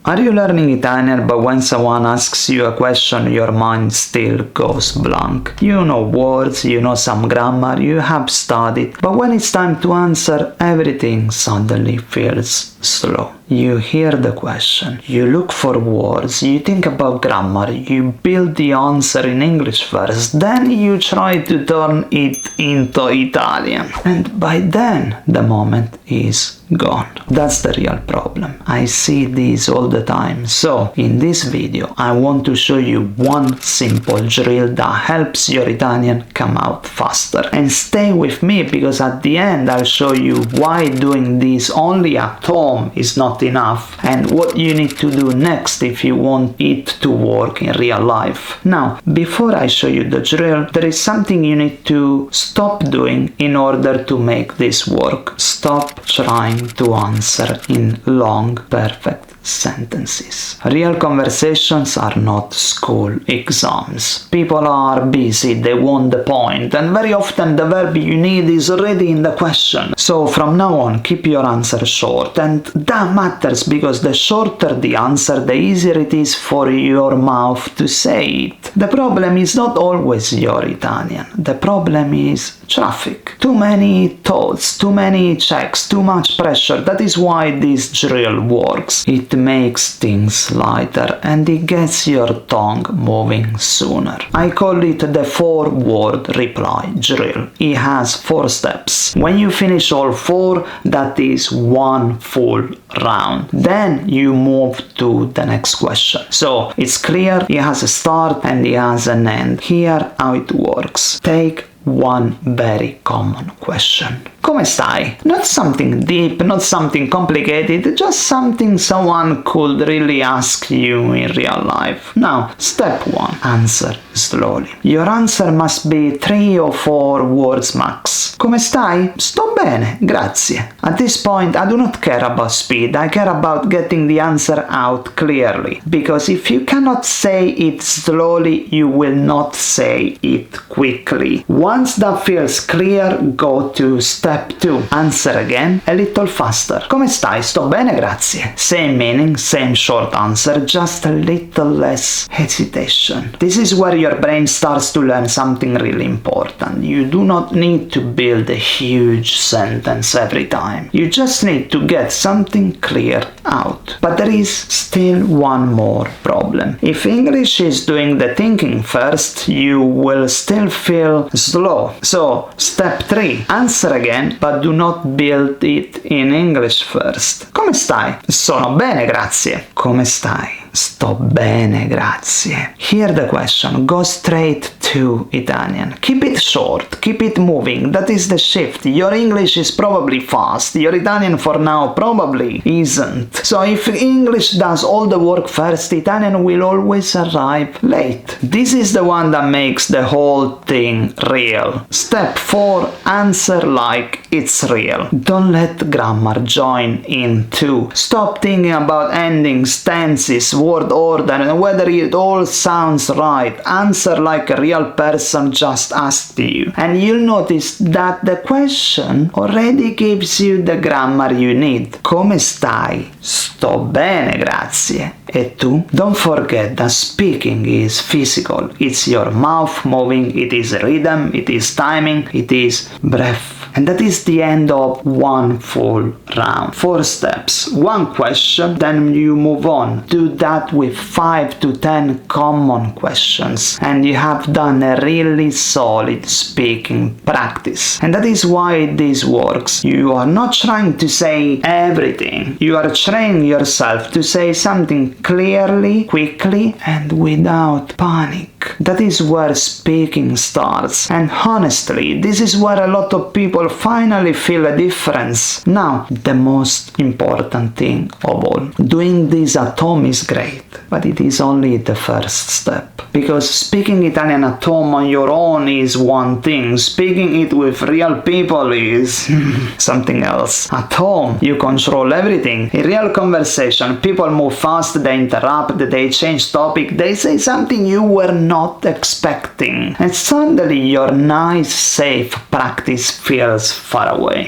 Are you learning Italian, but when someone asks you a question, your mind still goes blank? You know words, you know some grammar, you have studied, but when it's time to answer, everything suddenly feels slow. You hear the question, you look for words, you think about grammar, you build the answer in English first, then you try to turn it into Italian. And by then, the moment is gone. That's the real problem. I see this all the time. So, in this video, I want to show you one simple drill that helps your Italian come out faster. And stay with me, because at the end, I'll show you why doing this only at home is not enough, and what you need to do next if you want it to work in real life. Now, before I show you the drill, there is something you need to stop doing in order to make this work. Stop trying to answer in long, perfect sentences. Real conversations are not school exams. People are busy, they want the point, and very often the verb you need is already in the question. So from now on, keep your answer short, and that matters because the shorter the answer, the easier it is for your mouth to say it. The problem is not always your Italian. The problem is traffic. Too many thoughts, too many checks, too much pressure. That is why this drill works. It makes things lighter and it gets your tongue moving sooner. I call it the 4-word reply drill. It has 4 steps. When you finish all 4, that is one full round. Then you move to the next question. So it's clear, it has a start and it has an end. Here how it works. Take one very common question. Come stai? Not something deep, not something complicated, just something someone could really ask you in real life. Now, step 1. Answer slowly. Your answer must be 3 or 4 words max. Come stai? Sto bene, grazie. At this point, I do not care about speed, I care about getting the answer out clearly. Because if you cannot say it slowly, you will not say it quickly. Once that feels clear, go to step 2. Answer again, a little faster. Come stai? Sto bene, grazie. Same meaning, same short answer, just a little less hesitation. This is where your brain starts to learn something really important. You do not need to build a huge sentence every time. You just need to get something clear out. But there is still one more problem. If English is doing the thinking first, you will still feel slow. So, step 3. Answer again, but do not build it in English first. Come stai? Sono bene, grazie. Come stai? Sto bene, grazie. Hear the question. Go straight to Italian. Keep it short. Keep it moving. That is the shift. Your English is probably fast. Your Italian for now probably isn't. So if English does all the work first, Italian will always arrive late. This is the one that makes the whole thing real. Step 4. Answer like it's real. Don't let grammar join in too. Stop thinking about endings, tenses, word order, and whether it all sounds right. Answer like a real person just asked you. And you'll notice that the question already gives you the grammar you need. Come stai? Sto bene, grazie. E tu? Don't forget that speaking is physical. It's your mouth moving, it is rhythm, it is timing, it is breath. And that is the end of one full round. 4 steps, 1 question, then you move on. Do that with 5 to 10 common questions, and you have done a really solid speaking practice. And that is why this works. You are not trying to say everything. You are training yourself to say something clearly, quickly, and without panic. That is where speaking starts. And honestly, this is where a lot of people finally feel a difference. Now, the most important thing of all. Doing this at home is great, but it is only the first step. Because speaking Italian at home on your own is one thing. Speaking it with real people is something else. At home, you control everything. In real conversation, people move fast, they interrupt, they change topic, they say something you were not not expecting, and suddenly your nice, safe practice feels far away.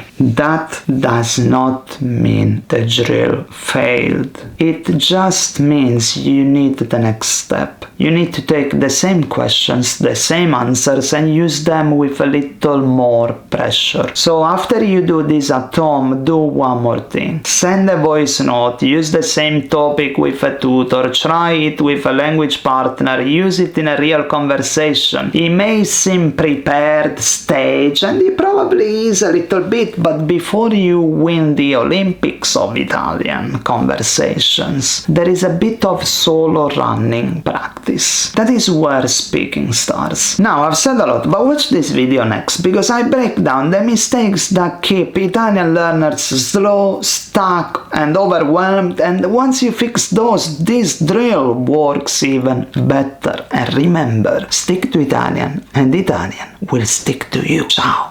That does not mean the drill failed. It just means you need the next step. You need to take the same questions, the same answers, and use them with a little more pressure. So after you do this at home, do one more thing. Send a voice note, use the same topic with a tutor, try it with a language partner, use it in a real conversation. It may seem prepared, staged, and it probably is a little bit, but before you win the Olympics of Italian conversations, there is a bit of solo running practice. That is where speaking starts. Now, I've said a lot, but watch this video next, because I break down the mistakes that keep Italian learners slow, stuck, and overwhelmed, and once you fix those, this drill works even better. And remember, stick to Italian, and Italian will stick to you. Ciao!